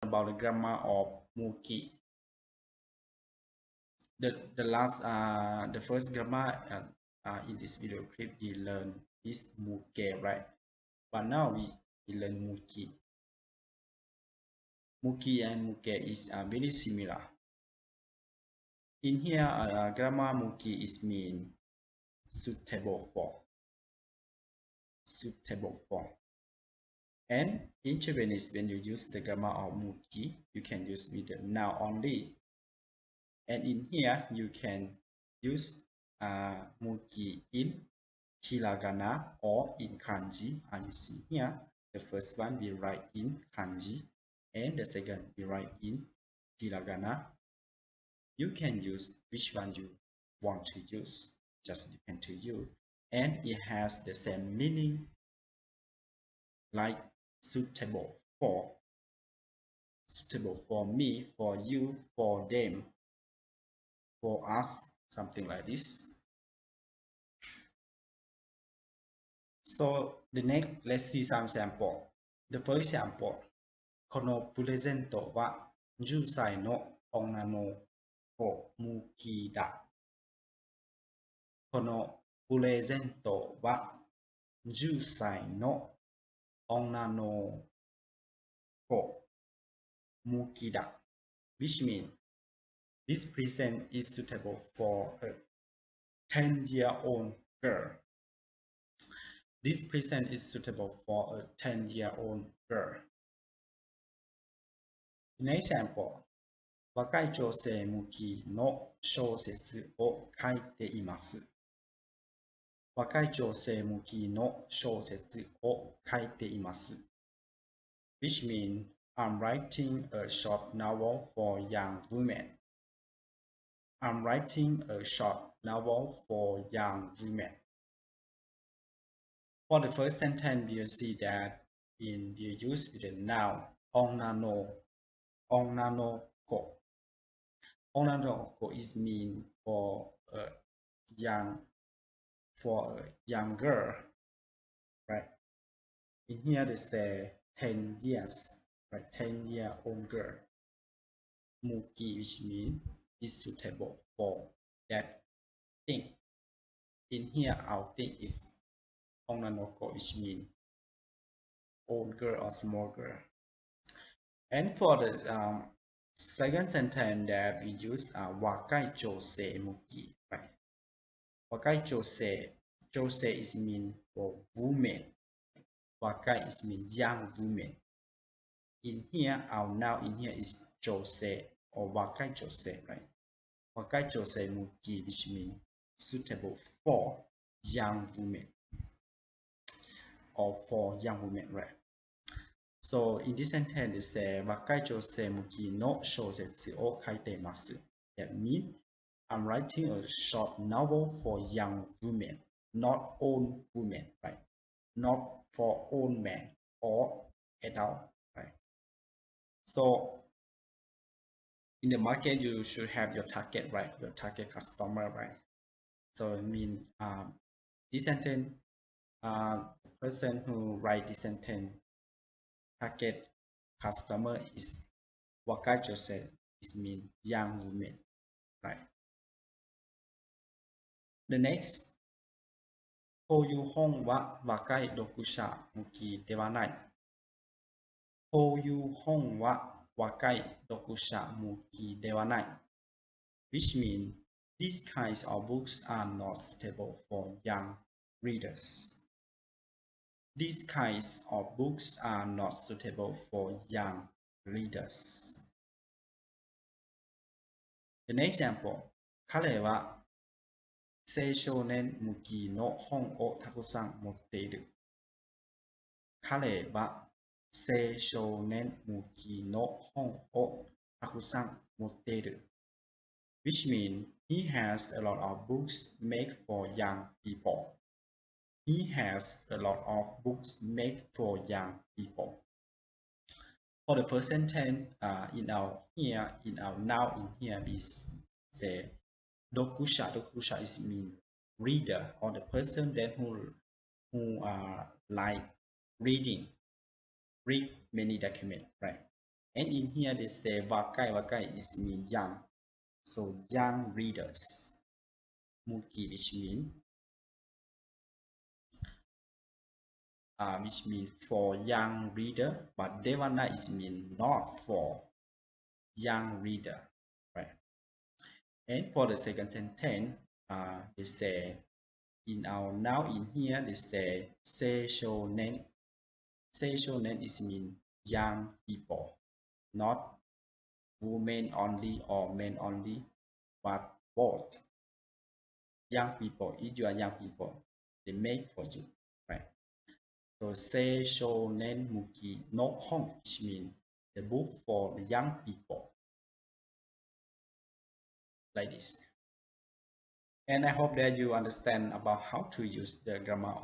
about the grammar of Muki. The first grammar in this video clip we learn is Muke, right? But now we learn Muki. Muki and Muke is very similar. In here, grammar Muki is mean suitable for. Suitable for. And in Japanese, when you use the grammar of Muki, you can use with the noun only. And in here, you can use Muki in hiragana or in kanji. And you see here, the first one we write in kanji, and the second we write in hiragana. You can use which one you want to use, just depend to you. And it has the same meaning like suitable for me, for you, for them, for us, something like this. So the next, let's see some sample. The first sample, このプレゼントは10歳の女の子向きだ。このプレゼントは10歳の女の子向きだ。Which means this present is suitable for a 10-year-old girl. This present is suitable for a 10-year-old girl. In example, 若い女性向きの小説を書いています。若い女性向きの小説を書いています。Which means I'm writing a short novel for young women. I'm writing a short novel for young women. For the first sentence, we'll see that we use the noun 女の子. 女の子 is mean for a young girl, right? In here they say 10 years, right? 10-year-old girl. Muki, which means is suitable for that thing. In here, our thing is 女の子, which means old girl or small girl. And for the second sentence that we use 若い女性向き, right? 若い女性 is mean for woman. 若い is mean young woman. In here, our noun in here is 女性 or 若い女性, right? 若い女性向き which means suitable for young women or for young women, right? So in this sentence, they say 若い女性向きの小説を書いています. That means I'm writing a short novel for young women, not old women, right? Not for old men or adult, right? So in the market, you should have your target, right? Your target customer, right? So I mean, this sentence, the person who write this sentence, target customer is 若い女性 is mean young women, right? The next, こういう本は若い読者向きではない。こういう本は若い読者向きではない。Which means these kinds of books are not suitable for young readers. These kinds of books are not suitable for young readers. The next example, 彼は青少年向きの本をたくさん持っている。彼は青少年向きの本をたくさん持っている。Which means he has a lot of books made for young people. He has a lot of books made for young people. For the first sentence, in our now in here, we say 読者 is mean reader or the person that who like read many documents, right? And in here they say wakai. Wakai is mean young. So young readers. Muki, which mean for young reader, but devana is mean not for young reader, right? And for the second sentence, they say in our now in here they say seishonen. Seishonen is mean young people, not women only or men only, but both young people. If you are young people, they make for you, right? So seishonen muki no hong, which means the book for the young people, like this. And I hope that you understand about how to use the grammar of